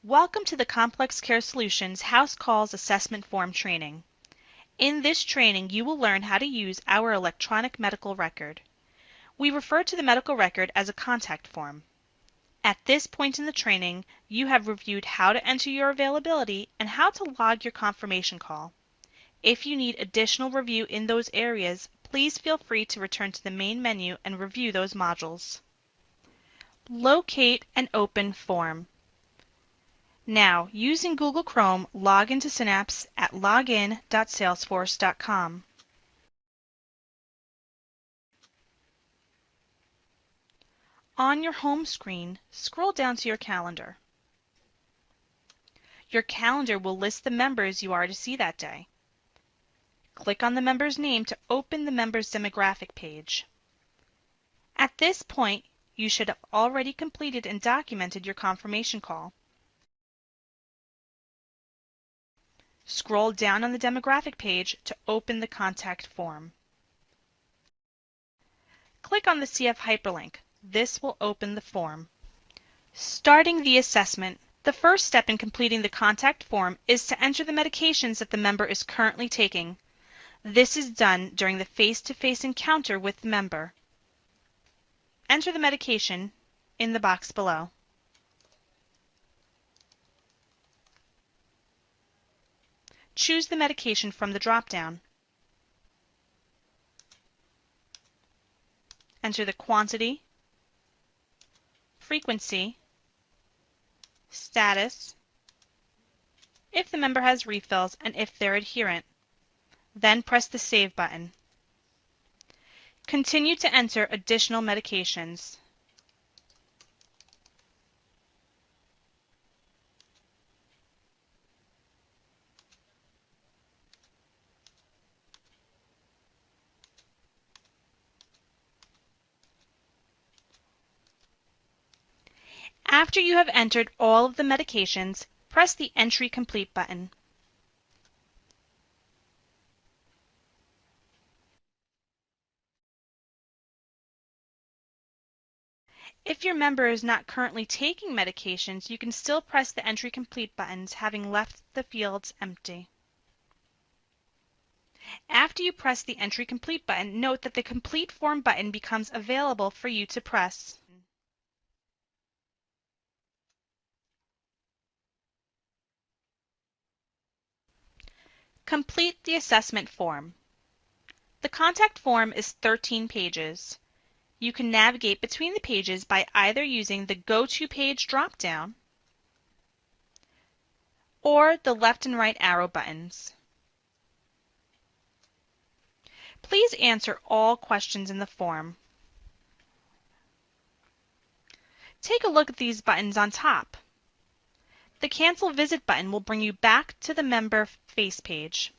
Welcome to the Complex Care Solutions House Calls Assessment Form training. In this training, you will learn how to use our electronic medical record. We refer to the medical record as a contact form. At this point in the training, you have reviewed how to enter your availability and how to log your confirmation call. If you need additional review in those areas, please feel free to return to the main menu and review those modules. Locate and open form. Now, using Google Chrome, log into Synapse at login.salesforce.com. On your home screen, scroll down to your calendar. Your calendar will list the members you are to see that day. Click on the member's name to open the member's demographic page. At this point, you should have already completed and documented your confirmation call. Scroll down on the demographic page to open the contact form. Click on the CF hyperlink. This will open the form. Starting the assessment. The first step in completing the contact form is to enter the medications that the member is currently taking. This is done during the face-to-face encounter with the member. Enter the medication in the box below. Choose the medication from the drop-down. Enter the quantity, frequency, status, if the member has refills, and if they're adherent. Then press the Save button. Continue to enter additional medications. After you have entered all of the medications, press the Entry Complete button. If your member is not currently taking medications, you can still press the Entry Complete buttons, having left the fields empty. After you press the Entry Complete button, note that the Complete Form button becomes available for you to press. Complete the assessment form. The contact form is 13 pages. You can navigate between the pages by either using the Go To Page drop-down or the left and right arrow buttons. Please answer all questions in the form. Take a look at these buttons on top. The Cancel Visit button will bring you back to the member face page.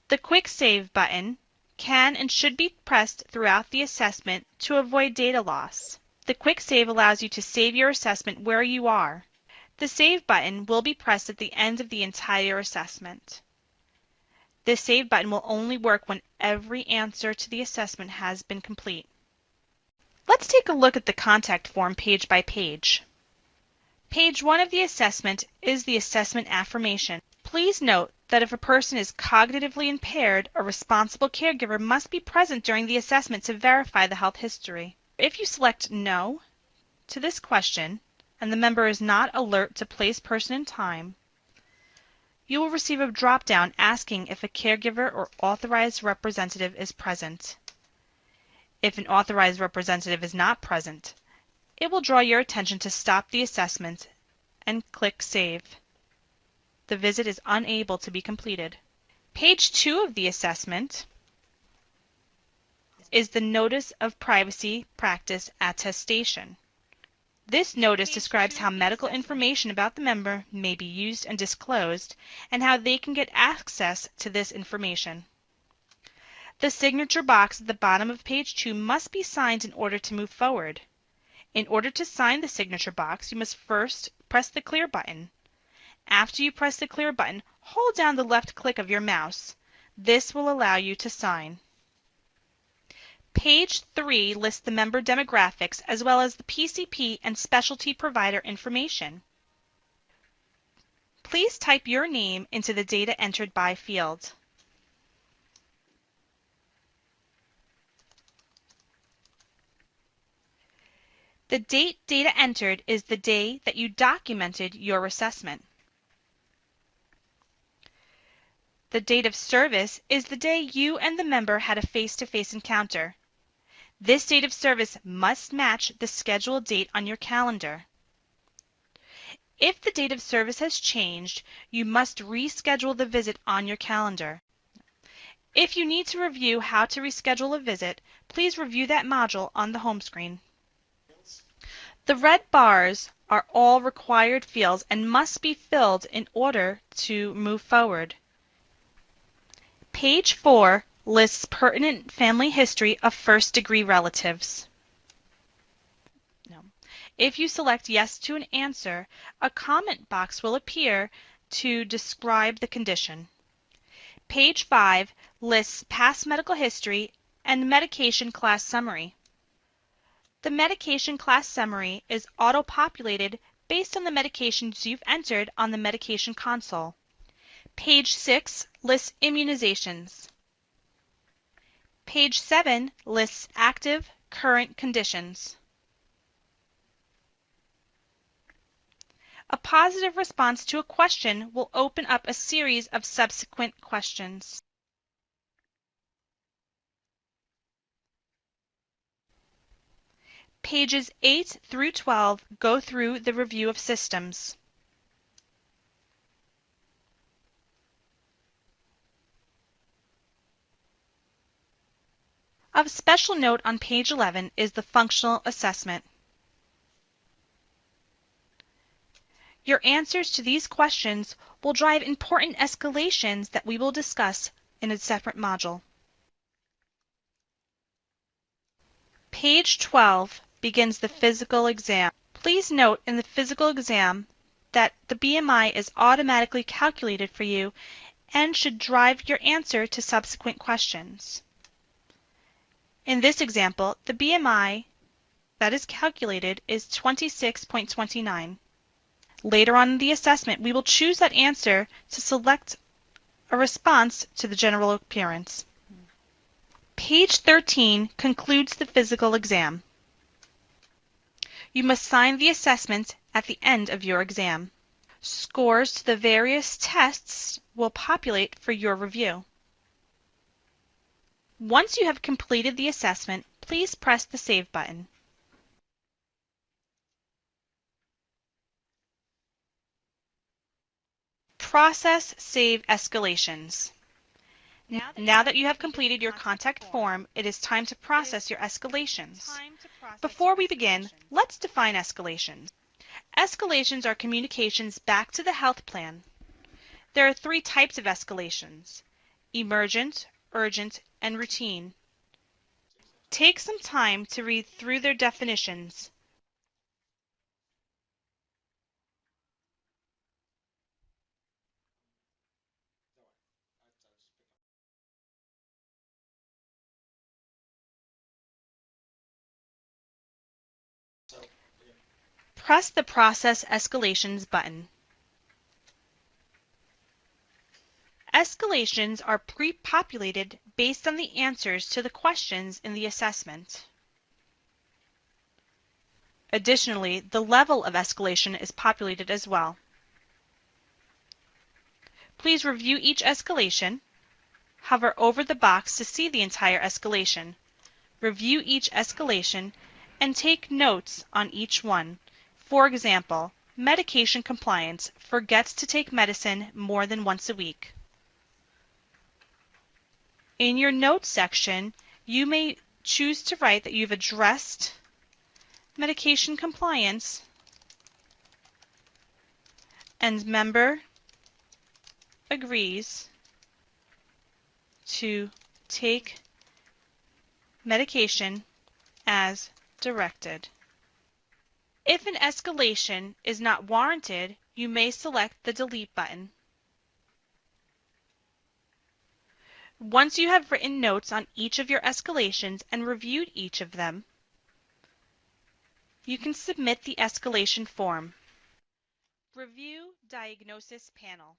The Quick Save button can and should be pressed throughout the assessment to avoid data loss. The Quick Save allows you to save your assessment where you are. The Save button will be pressed at the end of the entire assessment. This Save button will only work when every answer to the assessment has been complete. Let's take a look at the contact form page by page. Page 1 of the assessment is the assessment affirmation. Please note that if a person is cognitively impaired, a responsible caregiver must be present during the assessment to verify the health history. If you select No to this question and the member is not alert to place, person, and time, you will receive a drop-down asking if a caregiver or authorized representative is present. If an authorized representative is not present, it will draw your attention to stop the assessment and click Save. The visit is unable to be completed. Page 2 of the assessment is the Notice of Privacy Practice Attestation. This notice describes how medical information about the member may be used and disclosed, and how they can get access to this information. The signature box at the bottom of page 2 must be signed in order to move forward. In order to sign the signature box, you must first press the Clear button. After you press the Clear button, hold down the left click of your mouse. This will allow you to sign. Page 3 lists the member demographics as well as the PCP and specialty provider information. Please type your name into the Data Entered By field. The date data entered is the day that you documented your assessment. The date of service is the day you and the member had a face-to-face encounter. This date of service must match the scheduled date on your calendar. If the date of service has changed, you must reschedule the visit on your calendar. If you need to review how to reschedule a visit, please review that module on the home screen. The red bars are all required fields and must be filled in order to move forward. Page 4 lists pertinent family history of first-degree relatives. If you select yes to an answer, a comment box will appear to describe the condition. Page 5 lists past medical history and medication class summary. The medication class summary is auto-populated based on the medications you've entered on the medication console. Page 6 lists immunizations. Page 7 lists active, current conditions. A positive response to a question will open up a series of subsequent questions. Pages 8 through 12 go through the review of systems. Of special note on page 11 is the functional assessment. Your answers to these questions will drive important escalations that we will discuss in a separate module. Page 12 begins the physical exam. Please note in the physical exam that the BMI is automatically calculated for you and should drive your answer to subsequent questions. In this example, the BMI that is calculated is 26.29. Later on in the assessment, we will choose that answer to select a response to the general appearance. Page 13 concludes the physical exam. You must sign the assessment at the end of your exam. Scores to the various tests will populate for your review. Once you have completed the assessment, please press the Save button. Process Save Escalations. Now that you have completed your contact form, it is time to process your escalations. Before we begin, let's define escalations. Escalations are communications back to the health plan. There are 3 types of escalations: emergent, urgent, and routine. Take some time to read through their definitions. Press the Process Escalations button. Escalations are pre-populated based on the answers to the questions in the assessment. Additionally, the level of escalation is populated as well. Please review each escalation. Hover over the box to see the entire escalation. Review each escalation and take notes on each one. For example, medication compliance forgets to take medicine more than once a week. In your notes section, you may choose to write that you've addressed medication compliance and member agrees to take medication as directed. If an escalation is not warranted, you may select the Delete button. Once you have written notes on each of your escalations and reviewed each of them, you can submit the escalation form. Review Diagnosis Panel.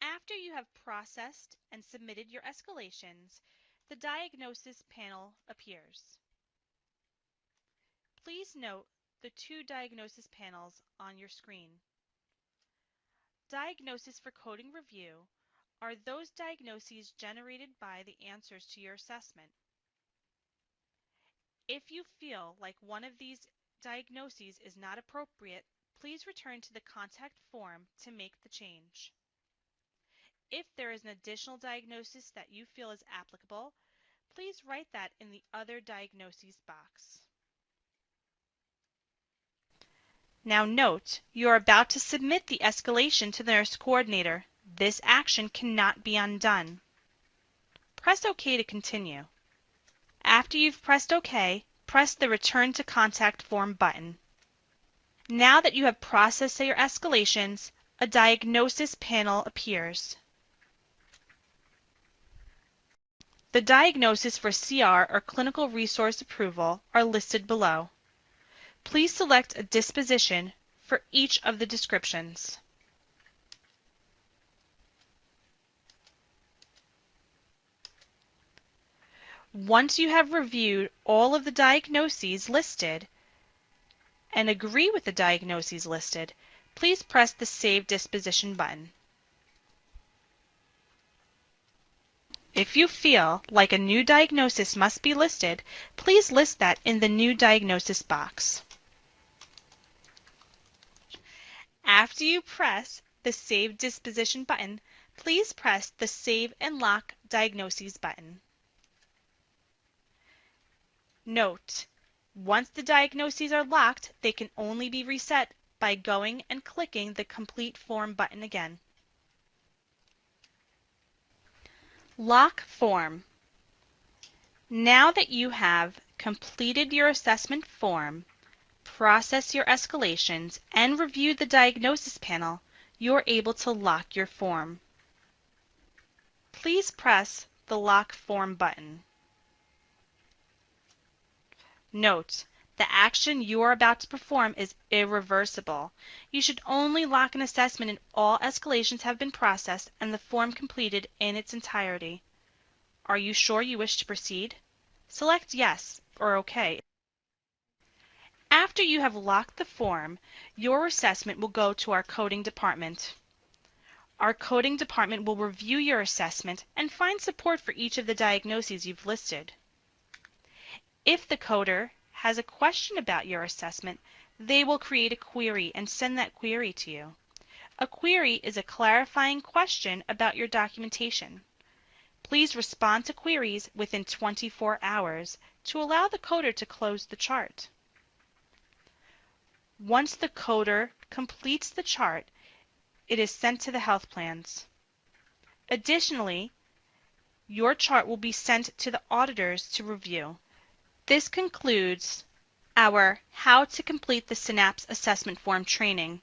After you have processed and submitted your escalations, the diagnosis panel appears. Please note the two diagnosis panels on your screen. Diagnosis for coding review are those diagnoses generated by the answers to your assessment. If you feel like one of these diagnoses is not appropriate, please return to the contact form to make the change. If there is an additional diagnosis that you feel is applicable, please write that in the Other Diagnoses box. Now note, you are about to submit the escalation to the nurse coordinator. This action cannot be undone. Press OK to continue. After you've pressed OK, press the Return to Contact Form button. Now that you have processed your escalations, a diagnosis panel appears. The diagnoses for CR or Clinical Resource Approval are listed below. Please select a disposition for each of the descriptions. Once you have reviewed all of the diagnoses listed and agree with the diagnoses listed, please press the Save Disposition button. If you feel like a new diagnosis must be listed, please list that in the New Diagnosis box. After you press the Save Disposition button, please press the Save and Lock Diagnoses button. Note, once the diagnoses are locked, they can only be reset by going and clicking the Complete Form button again. Lock form. Now that you have completed your assessment form, processed your escalations, and reviewed the diagnosis panel, you're able to lock your form. Please press the Lock Form button. Note, the action you are about to perform is irreversible. You should only lock an assessment if all escalations have been processed and the form completed in its entirety. Are you sure you wish to proceed? Select Yes or OK. After you have locked the form, your assessment will go to our coding department. Our coding department will review your assessment and find support for each of the diagnoses you've listed. If the coder has a question about your assessment, they will create a query and send that query to you. A query is a clarifying question about your documentation. Please respond to queries within 24 hours to allow the coder to close the chart. Once the coder completes the chart, it is sent to the health plans. Additionally, your chart will be sent to the auditors to review. This concludes our How to Complete the Synapse Assessment Form training.